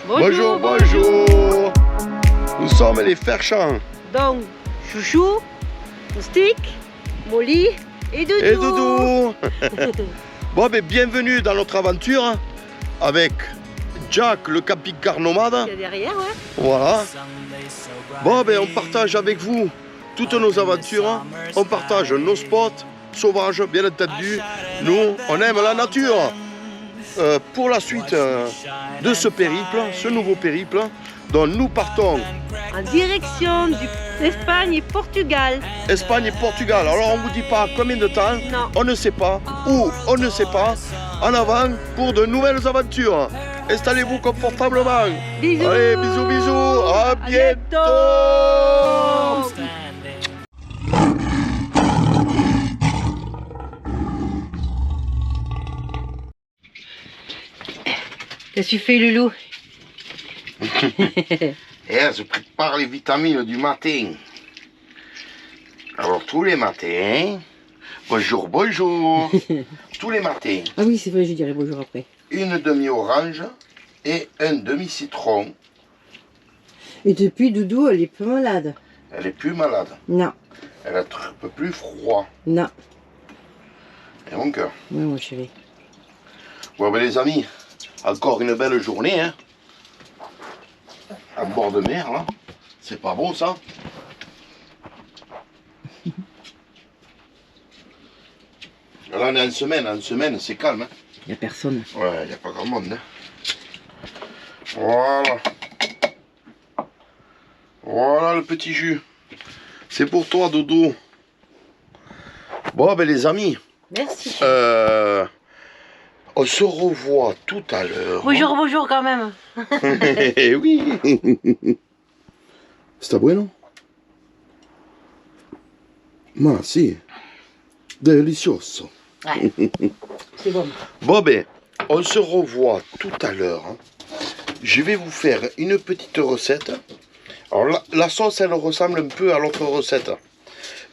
Bonjour, bonjour. Nous sommes les Ferchamps. Donc, Chouchou, Moustique, Molly et Doudou. Et Doudou. Bon, ben, bienvenue dans notre aventure avec Jack, le camping-car nomade. Il y a derrière, ouais. Voilà. Bon, ben, on partage avec vous toutes nos aventures. On partage nos spots sauvages, bien entendu. Nous, on aime la nature. Pour la suite de ce périple, ce nouveau périple, dont nous partons En direction d'Espagne et Portugal. Espagne et Portugal. Alors on ne vous dit pas combien de temps, Non. on ne sait pas, où on ne sait pas. En avant pour de nouvelles aventures. Installez-vous confortablement. Bisous. Allez, bisous, bisous. À bientôt. Qu'est-ce que tu fais, Loulou? Je prépare les vitamines du matin. Alors tous les matins, bonjour, bonjour. Tous les matins, Ah oui, c'est vrai, je dirai bonjour après. une demi-orange et un demi-citron. Et depuis, Doudou, elle est peu malade. Elle est plus malade. Non, Elle a un peu plus froid. non. Et mon cœur. Oui, mon chéri. Bon ben les amis, encore une belle journée, hein. À bord de mer, là. C'est pas bon ça. Là on est en semaine c'est calme. Hein. Il n'y a personne. Ouais, il n'y a pas grand monde. Hein. Voilà. Voilà le petit jus. C'est pour toi, Doudou. Bon, ben les amis, Merci. on se revoit tout à l'heure. Bonjour, bonjour quand même. Oui. Sta bueno? Ma si. Delicioso. Ouais. C'est bon. Bon ben, on se revoit tout à l'heure. Hein. Je vais vous faire une petite recette. Alors la sauce, elle ressemble un peu à l'autre recette.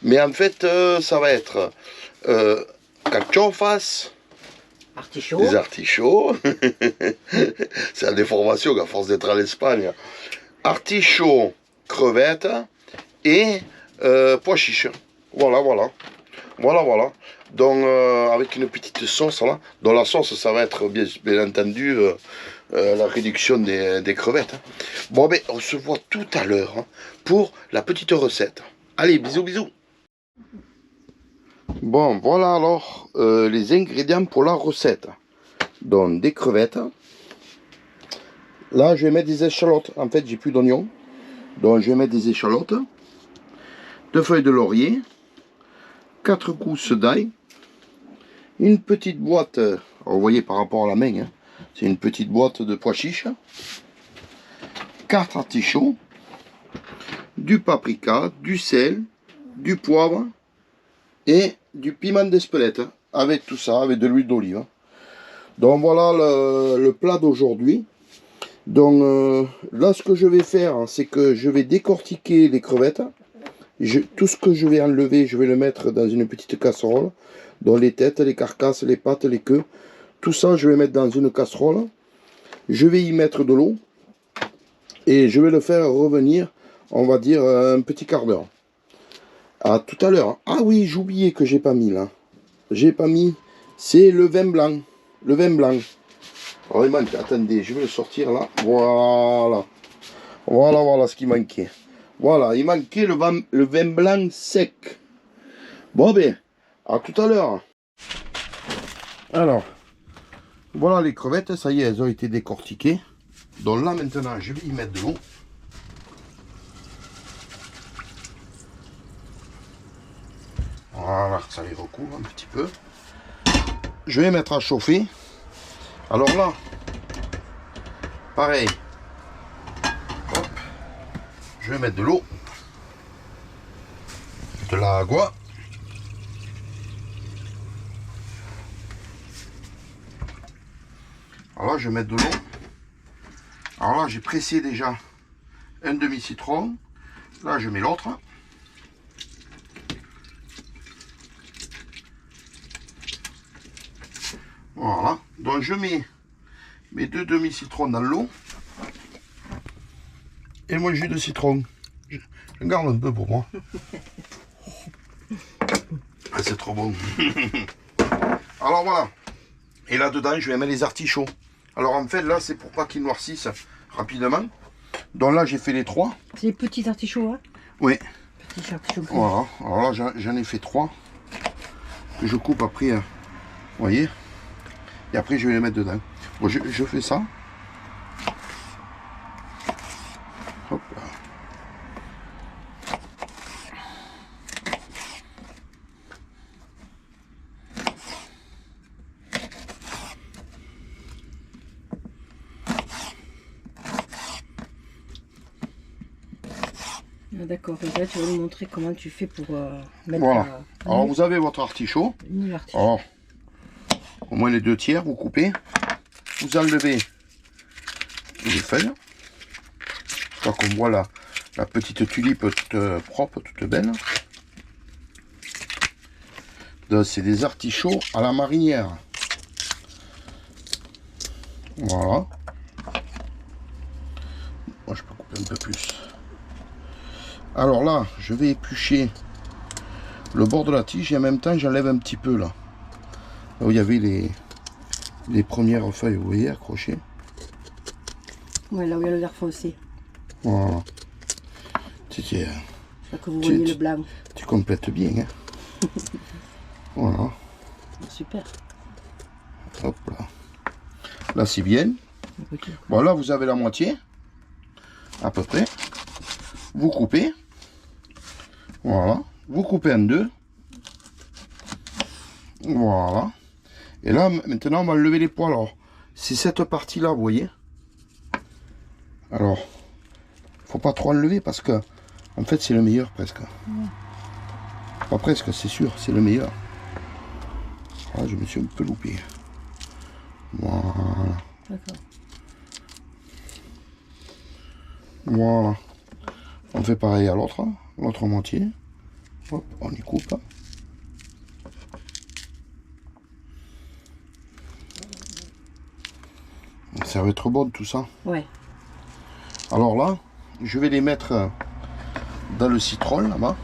Mais en fait, ça va être cachofas, Artichaut. des artichauts. C'est la déformation à force d'être à l'Espagne. Artichauts, crevettes et pois chiches. Voilà, voilà. Voilà, voilà. Donc, avec une petite sauce là. Dans la sauce, ça va être bien entendu la réduction des crevettes. Hein. Bon, ben, on se voit tout à l'heure hein, pour la petite recette. Allez, bisous, bisous. Bon, voilà alors les ingrédients pour la recette. Donc, des crevettes. Là, je vais mettre des échalotes. En fait, j'ai plus d'oignons. Donc, je vais mettre des échalotes. 2 feuilles de laurier. 4 gousses d'ail, une petite boîte, alors vous voyez par rapport à la main, hein, c'est une petite boîte de pois chiches, 4 artichauts, du paprika, du sel, du poivre et du piment d'Espelette, avec tout ça, avec de l'huile d'olive. Donc voilà le plat d'aujourd'hui. Donc là ce que je vais faire, c'est que je vais décortiquer les crevettes. Tout ce que je vais enlever, je vais le mettre dans une petite casserole, dont les têtes, les carcasses, les pattes, les queues. Tout ça, je vais mettre dans une casserole. Je vais y mettre de l'eau. Et je vais le faire revenir, on va dire, un petit quart d'heure. À tout à l'heure. Ah oui, j'oubliais que j'ai pas mis là. J'ai pas mis, c'est le vin blanc. Le vin blanc. Alors il manque, attendez, je vais le sortir là. Voilà. Voilà, voilà ce qui manquait. Voilà, il manquait le vin blanc sec. Bon ben, à tout à l'heure. Alors, voilà les crevettes, ça y est, elles ont été décortiquées. Donc là maintenant, je vais y mettre de l'eau. Voilà, ça les recouvre un petit peu. Je vais mettre à chauffer. Alors là, pareil. Hop. Je vais mettre de l'eau, de l'agua. Alors là, je vais mettre de l'eau. Alors là, j'ai pressé déjà un demi-citron. Là, je mets l'autre. Voilà. Donc, je mets mes 2 demi-citrons dans l'eau. Et mon jus de citron. Je garde un peu pour moi. Ah, c'est trop bon. Alors voilà. Et là-dedans, je vais mettre les artichauts. Alors en fait, là, c'est pour pas qu'ils noircissent rapidement. Donc là, j'ai fait les 3. C'est les petits artichauts, hein? Oui. Petits artichauts. Voilà. Alors là, j'en ai fait 3. Que je coupe après. Vous voyez? Et après, je vais les mettre dedans. Bon, je fais ça. Hop là. Ah, d'accord, et là tu vas nous montrer comment tu fais pour mettre Voilà. Alors vous avez votre artichaut. une artichaut. Alors, au moins les 2 tiers, vous coupez. Vous enlevez les feuilles. Pour qu'on voit la petite tulipe toute propre, toute belle. Donc c'est des artichauts à la marinière. Voilà. Moi je peux couper un peu plus. Alors là, je vais éplucher le bord de la tige et en même temps j'enlève un petit peu là. Là où il y avait les premières feuilles, vous voyez, accrochées. Ouais, là où il y a le vert foncé. Voilà. C'est là que vous voyez le blanc. Tu complètes bien. Hein. Voilà. Super. Hop là. Là c'est bien. Okay. Bon là vous avez la moitié. À peu près. Vous coupez. Voilà. Vous coupez en 2. Voilà. Et là maintenant on va enlever les poils. Alors c'est cette partie là, vous voyez. Alors faut pas trop enlever parce que en fait c'est le meilleur presque. Pas presque, c'est sûr, c'est le meilleur. Ah, je me suis un peu loupé. Voilà. D'accord. Voilà. On fait pareil à l'autre moitié. Hop, on y coupe. Ça va être bon tout ça. Ouais. Alors là, je vais les mettre dans le citron là-bas.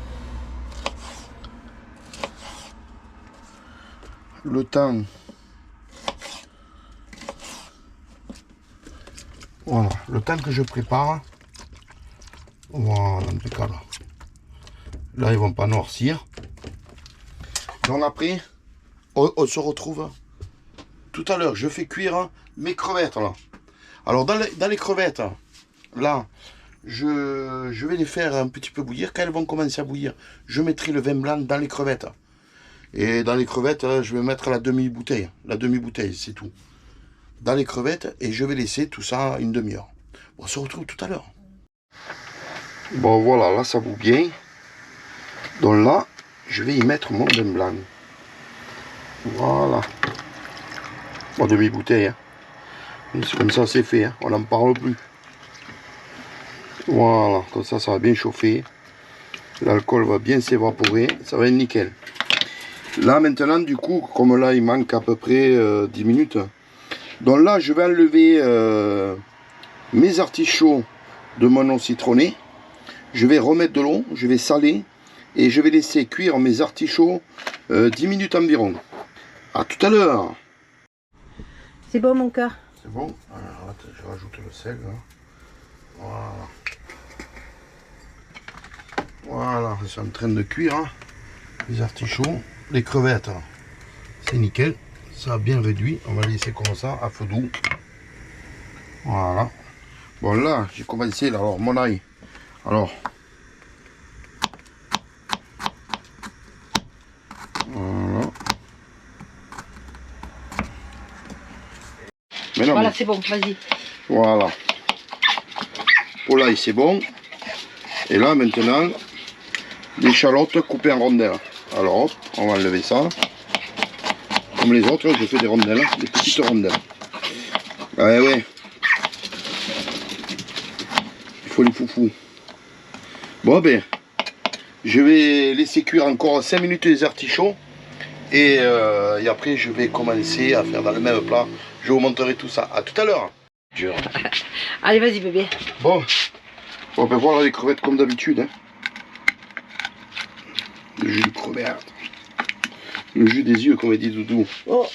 Le temps. Voilà, le temps que je prépare. Voilà, impeccable. Là, ils vont pas noircir. Donc après, on se retrouve tout à l'heure. Je fais cuire mes crevettes là. Alors dans les crevettes, là, je vais les faire un petit peu bouillir. Quand elles vont commencer à bouillir, je mettrai le vin blanc dans les crevettes. Et dans les crevettes, je vais mettre la demi-bouteille. La demi-bouteille, c'est tout. Dans les crevettes, et je vais laisser tout ça une demi-heure. On se retrouve tout à l'heure. Bon voilà, là ça bout bien. Donc là, je vais y mettre mon vin blanc. Voilà. Bon, demi-bouteille. Hein. C'est comme ça c'est fait, hein. On n'en parle plus. Voilà, comme ça va bien chauffer. L'alcool va bien s'évaporer, ça va être nickel. Là maintenant du coup, comme là il manque à peu près 10 minutes. Donc là je vais enlever mes artichauts de mon eau citronnée. Je vais remettre de l'eau, je vais saler et je vais laisser cuire mes artichauts 10 minutes environ. A tout à l'heure. C'est bon mon cœur? C'est bon. Alors, attends, je rajoute le sel. Là. Voilà. Voilà, c'est en train de cuire. Hein. Les artichauts, les crevettes. C'est nickel. Ça a bien réduit. On va laisser comme ça à feu doux. Voilà. Bon là, j'ai commencé. Là, alors mon ail. Alors. Voilà. Mais non, voilà, mais... c'est bon, vas-y. Voilà. Pour l'ail, c'est bon. Et là, maintenant, l'échalote coupée en rondelles. Alors, hop, on va enlever ça. Comme les autres, je fais des rondelles, des petites rondelles. Ouais, ouais. Il faut les foufous. Bon, ben, je vais laisser cuire encore 5 minutes les artichauts. Et après, je vais commencer à faire dans le même plat. Je vous montrerai tout ça. À tout à l'heure. Allez, vas-y, bébé. Bon, ben voilà les crevettes comme d'habitude. Hein. Le jus de crevette. Le jus des yeux, comme dit Doudou. Oh.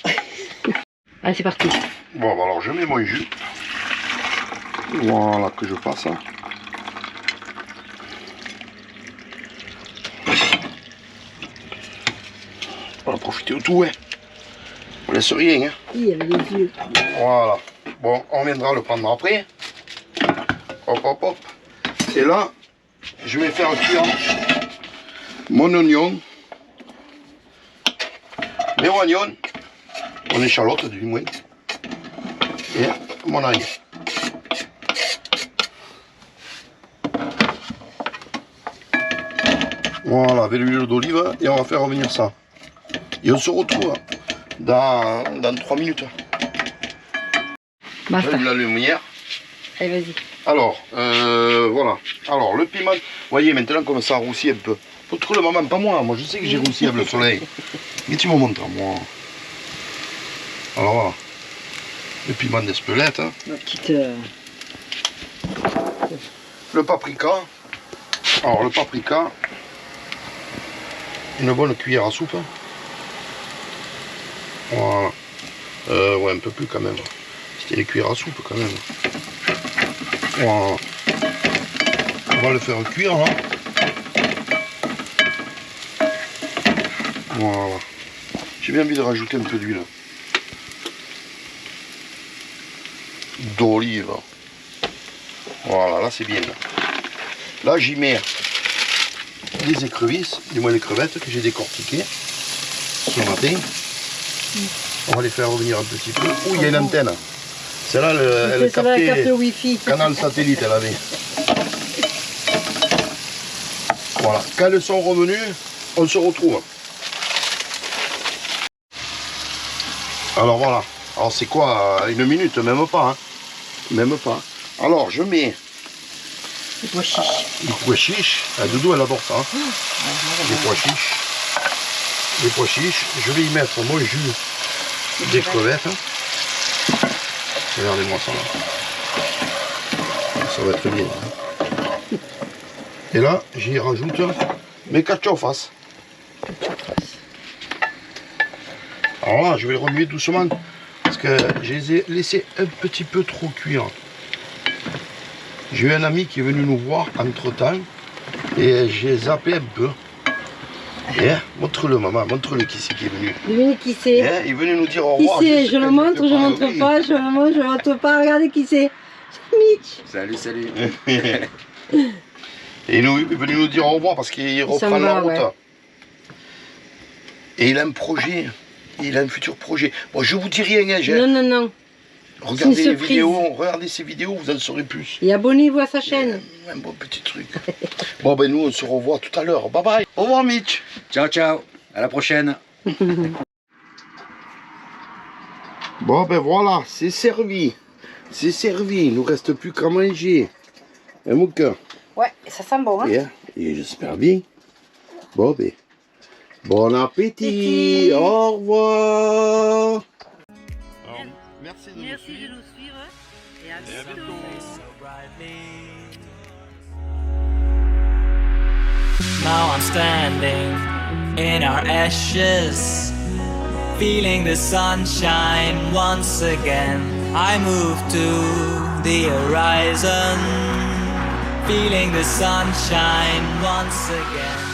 Allez, c'est parti. Bon, bah alors je mets mon jus. Voilà, que je fasse. Hein. On va profiter au tout, hein. On laisse rien, hein. Il y avait les yeux. Voilà. Bon, on viendra le prendre après. Hop, hop, hop. Et là, je vais faire cuire mon oignon. Mes oignons. Mon échalote, du moins. Et mon ail. Voilà, avec l'huile d'olive. Et on va faire revenir ça. Et on se retrouve dans 3 minutes. Basta. J'allume la lumière. Allez, vas-y. Alors, voilà. Alors, le piment, vous voyez maintenant comme ça roussit un peu. Faut trouver le moment, pas moi. Moi, je sais que j'ai roussi avec le soleil. Mais tu me montres, moi. Alors, voilà. Le piment d'Espelette. Hein. Ma petite... Le paprika. Alors, le paprika. Une bonne cuillère à soupe. Voilà. Ouais, un peu plus quand même. C'était les cuillères à soupe quand même. Voilà. On va le faire cuire là. Voilà. J'ai bien envie de rajouter un peu d'huile. D'olive. Voilà, là c'est bien. Là j'y mets les écrevisses, du moins les crevettes que j'ai décortiquées ce matin. On va les faire revenir un petit peu. Ouh, il y a une antenne. Celle-là, elle capte le wifi. Canal satellite, elle avait. Voilà. Quand elles sont revenues, on se retrouve. Alors voilà. Alors c'est quoi? 1 minute, même pas. Hein. Même pas. Alors je mets Les pois chiches. les pois chiches. Ah, Doudou, elle adore ça. Hein. Les pois chiches. Les pois chiches. Je vais y mettre mon jus des crevettes. Hein. Regardez-moi ça là. Ça va être bien. Et là, j'y rajoute mes cachofas. Alors là, je vais les remuer doucement parce que je les ai laissés un petit peu trop cuire. J'ai eu un ami qui est venu nous voir entre temps et j'ai zappé un peu. Et montre-le maman, montre-le qui c'est qui est venu. Devinez qui c'est. Il est venu nous dire au Qui revoir. c'est? Je le montre, je montre pas, je le montre, je montre pas. Regardez qui c'est. C'est Mitch. Salut, salut. Et il est venu nous dire au revoir parce qu'il reprend la route. Ouais. Et il a un projet, il a un futur projet. Bon, je vous dis rien, hein, Non, non, non. Regardez les vidéos, regardez ces vidéos, vous en saurez plus. Et abonnez-vous à sa chaîne. Un bon petit truc. Bon, ben nous, on se revoit tout à l'heure. Bye bye. Au revoir, Mitch. Ciao, ciao. À la prochaine. Bon, ben voilà, c'est servi. C'est servi. Il nous reste plus qu'à manger. Hein, mon cœur? Ouais, ça sent bon, hein? Et j'espère bien. Bon, ben. Bon appétit. Au revoir. Alors, merci de nous suivre. Et à bientôt. Now I'm standing in our ashes, feeling the sunshine once again. I move to the horizon, feeling the sunshine once again.